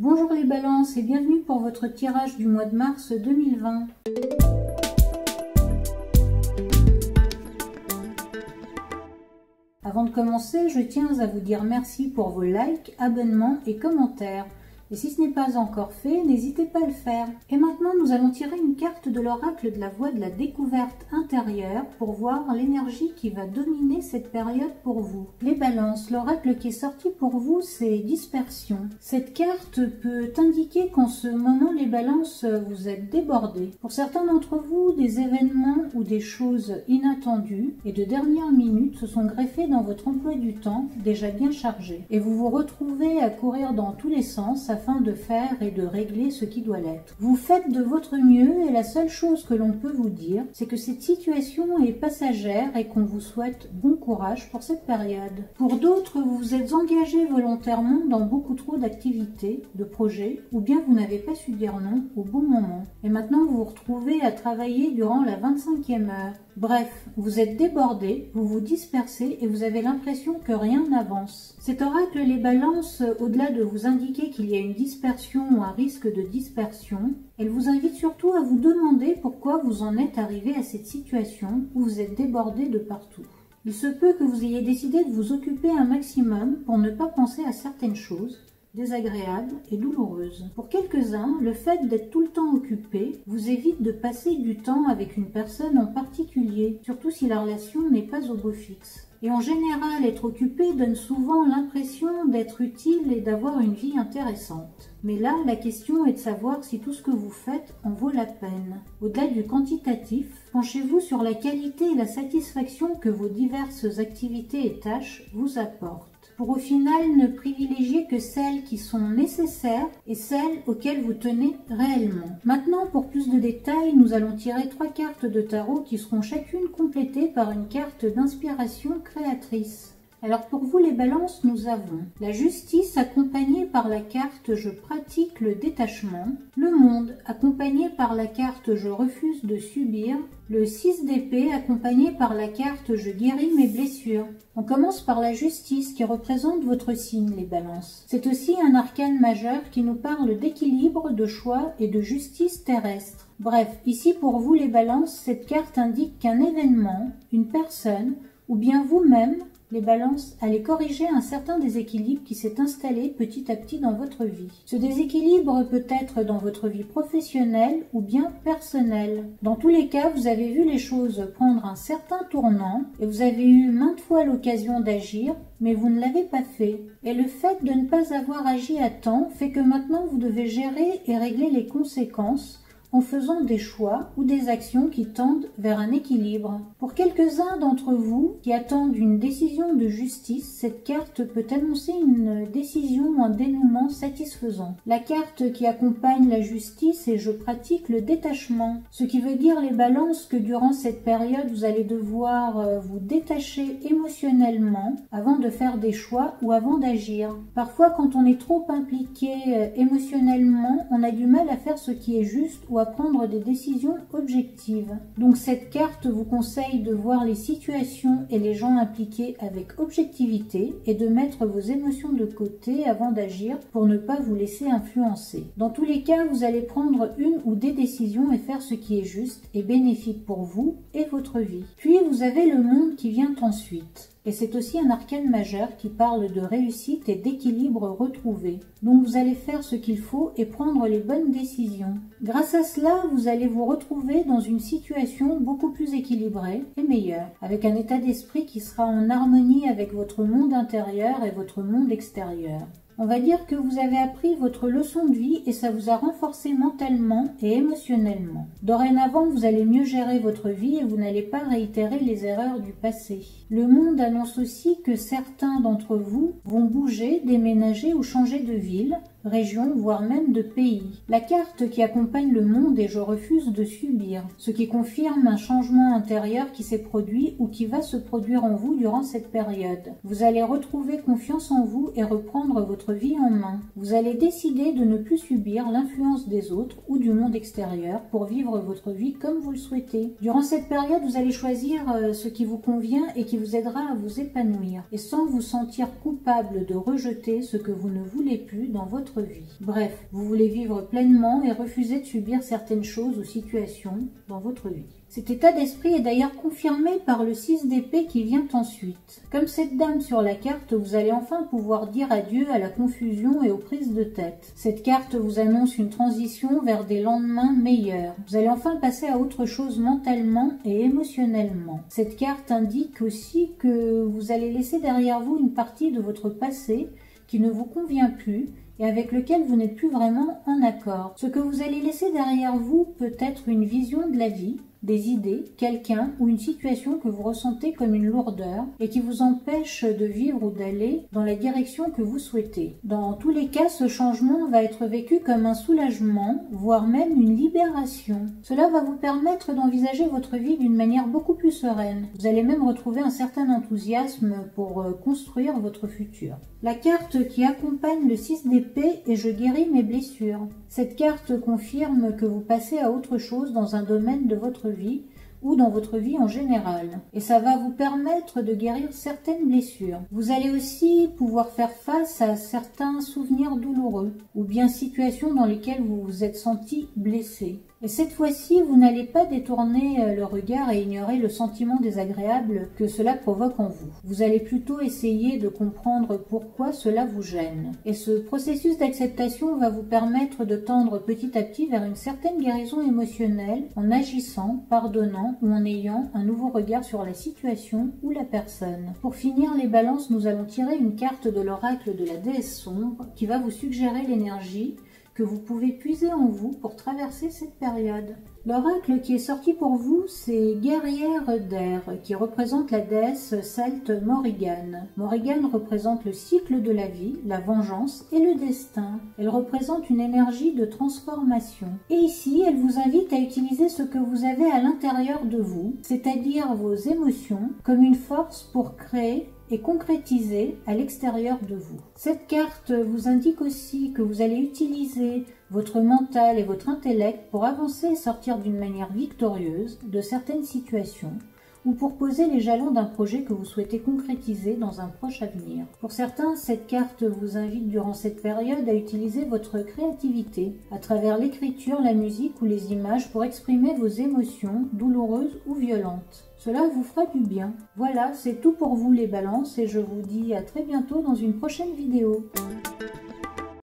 Bonjour les balances et bienvenue pour votre tirage du mois de mars 2020. Avant de commencer, je tiens à vous dire merci pour vos likes, abonnements et commentaires. Et si ce n'est pas encore fait, n'hésitez pas à le faire. Et maintenant, nous allons tirer une carte de l'oracle de la voie de la découverte intérieure pour voir l'énergie qui va dominer cette période pour vous. Les balances, l'oracle qui est sorti pour vous, c'est dispersion. Cette carte peut indiquer qu'en ce moment, les balances, vous êtes débordés. Pour certains d'entre vous, des événements ou des choses inattendues et de dernière minute se sont greffés dans votre emploi du temps, déjà bien chargé. Et vous vous retrouvez à courir dans tous les sens afin de faire et de régler ce qui doit l'être. Vous faites de votre mieux et la seule chose que l'on peut vous dire, c'est que cette situation est passagère et qu'on vous souhaite bon courage pour cette période. Pour d'autres, vous vous êtes engagé volontairement dans beaucoup trop d'activités, de projets, ou bien vous n'avez pas su dire non au bon moment. Et maintenant, vous vous retrouvez à travailler durant la 25e heure. Bref, vous êtes débordé, vous vous dispersez et vous avez l'impression que rien n'avance. Cet oracle les balances, au-delà de vous indiquer qu'il y a une dispersion ou un risque de dispersion, elle vous invite surtout à vous demander pourquoi vous en êtes arrivé à cette situation où vous êtes débordé de partout. Il se peut que vous ayez décidé de vous occuper un maximum pour ne pas penser à certaines choses désagréables et douloureuses. Pour quelques-uns, le fait d'être tout le temps occupé vous évite de passer du temps avec une personne en particulier, surtout si la relation n'est pas au beau fixe. Et en général, être occupé donne souvent l'impression d'être utile et d'avoir une vie intéressante. Mais là, la question est de savoir si tout ce que vous faites en vaut la peine. Au-delà du quantitatif, penchez-vous sur la qualité et la satisfaction que vos diverses activités et tâches vous apportent. Pour au final ne privilégier que celles qui sont nécessaires et celles auxquelles vous tenez réellement. Maintenant, pour plus de détails, nous allons tirer 3 cartes de tarot qui seront chacune complétées par une carte d'inspiration créatrice. Alors pour vous les balances, nous avons la justice accompagnée par la carte je pratique le détachement, le monde accompagné par la carte je refuse de subir, le 6 d'épée accompagné par la carte je guéris mes blessures. On commence par la justice qui représente votre signe les balances. C'est aussi un arcane majeur qui nous parle d'équilibre, de choix et de justice terrestre. Bref, ici pour vous les balances, cette carte indique qu'un événement, une personne ou bien vous-même, les balances, allez corriger un certain déséquilibre qui s'est installé petit à petit dans votre vie. Ce déséquilibre peut être dans votre vie professionnelle ou bien personnelle. Dans tous les cas, vous avez vu les choses prendre un certain tournant et vous avez eu maintes fois l'occasion d'agir, mais vous ne l'avez pas fait. Et le fait de ne pas avoir agi à temps fait que maintenant vous devez gérer et régler les conséquences en faisant des choix ou des actions qui tendent vers un équilibre. Pour quelques-uns d'entre vous qui attendent une décision de justice, cette carte peut annoncer une décision ou un dénouement satisfaisant. La carte qui accompagne la justice est « Je pratique le détachement », ce qui veut dire les balances que durant cette période, vous allez devoir vous détacher émotionnellement avant de faire des choix ou avant d'agir. Parfois, quand on est trop impliqué émotionnellement, on a du mal à faire ce qui est juste ou à prendre des décisions objectives. Donc cette carte vous conseille de voir les situations et les gens impliqués avec objectivité et de mettre vos émotions de côté avant d'agir pour ne pas vous laisser influencer. Dans tous les cas, vous allez prendre une ou des décisions et faire ce qui est juste et bénéfique pour vous et votre vie. Puis vous avez le monde qui vient ensuite. Et c'est aussi un arcane majeur qui parle de réussite et d'équilibre retrouvé. Donc vous allez faire ce qu'il faut et prendre les bonnes décisions. Grâce à cela, vous allez vous retrouver dans une situation beaucoup plus équilibrée et meilleure, avec un état d'esprit qui sera en harmonie avec votre monde intérieur et votre monde extérieur. On va dire que vous avez appris votre leçon de vie et ça vous a renforcé mentalement et émotionnellement. Dorénavant, vous allez mieux gérer votre vie et vous n'allez pas réitérer les erreurs du passé. Le monde annonce aussi que certains d'entre vous vont bouger, déménager ou changer de ville, région, voire même de pays. La carte qui accompagne le monde est « Je refuse de subir », ce qui confirme un changement intérieur qui s'est produit ou qui va se produire en vous durant cette période. Vous allez retrouver confiance en vous et reprendre votre vie en main. Vous allez décider de ne plus subir l'influence des autres ou du monde extérieur pour vivre votre vie comme vous le souhaitez. Durant cette période, vous allez choisir ce qui vous convient et qui vous aidera à vous épanouir, et sans vous sentir coupable de rejeter ce que vous ne voulez plus dans votre votre vie. Bref, vous voulez vivre pleinement et refuser de subir certaines choses ou situations dans votre vie. Cet état d'esprit est d'ailleurs confirmé par le 6 d'épée qui vient ensuite. Comme cette dame sur la carte, vous allez enfin pouvoir dire adieu à la confusion et aux prises de tête. Cette carte vous annonce une transition vers des lendemains meilleurs. Vous allez enfin passer à autre chose mentalement et émotionnellement. Cette carte indique aussi que vous allez laisser derrière vous une partie de votre passé qui ne vous convient plus et avec lequel vous n'êtes plus vraiment en accord. Ce que vous allez laisser derrière vous peut être une vision de la vie, des idées, quelqu'un ou une situation que vous ressentez comme une lourdeur et qui vous empêche de vivre ou d'aller dans la direction que vous souhaitez. Dans tous les cas, ce changement va être vécu comme un soulagement, voire même une libération. Cela va vous permettre d'envisager votre vie d'une manière beaucoup plus sereine. Vous allez même retrouver un certain enthousiasme pour construire votre futur. La carte qui accompagne le 6 d'épée est « Je guéris mes blessures ». Cette carte confirme que vous passez à autre chose dans un domaine de votre vie ou dans votre vie en général. Et ça va vous permettre de guérir certaines blessures. Vous allez aussi pouvoir faire face à certains souvenirs douloureux ou bien situations dans lesquelles vous vous êtes senti blessé. Et cette fois-ci, vous n'allez pas détourner le regard et ignorer le sentiment désagréable que cela provoque en vous. Vous allez plutôt essayer de comprendre pourquoi cela vous gêne. Et ce processus d'acceptation va vous permettre de tendre petit à petit vers une certaine guérison émotionnelle en agissant, pardonnant ou en ayant un nouveau regard sur la situation ou la personne. Pour finir les balances, nous allons tirer une carte de l'oracle de la déesse sombre qui va vous suggérer l'énergie que vous pouvez puiser en vous pour traverser cette période. L'oracle qui est sorti pour vous, c'est Guerrière d'air, qui représente la déesse celte Morrigan. Morrigan représente le cycle de la vie, la vengeance et le destin. Elle représente une énergie de transformation. Et ici, elle vous invite à utiliser ce que vous avez à l'intérieur de vous, c'est-à-dire vos émotions, comme une force pour créer et concrétiser à l'extérieur de vous. Cette carte vous indique aussi que vous allez utiliser votre mental et votre intellect pour avancer et sortir d'une manière victorieuse de certaines situations ou pour poser les jalons d'un projet que vous souhaitez concrétiser dans un proche avenir. Pour certains, cette carte vous invite durant cette période à utiliser votre créativité à travers l'écriture, la musique ou les images pour exprimer vos émotions douloureuses ou violentes. Cela vous fera du bien. Voilà, c'est tout pour vous les balances et je vous dis à très bientôt dans une prochaine vidéo.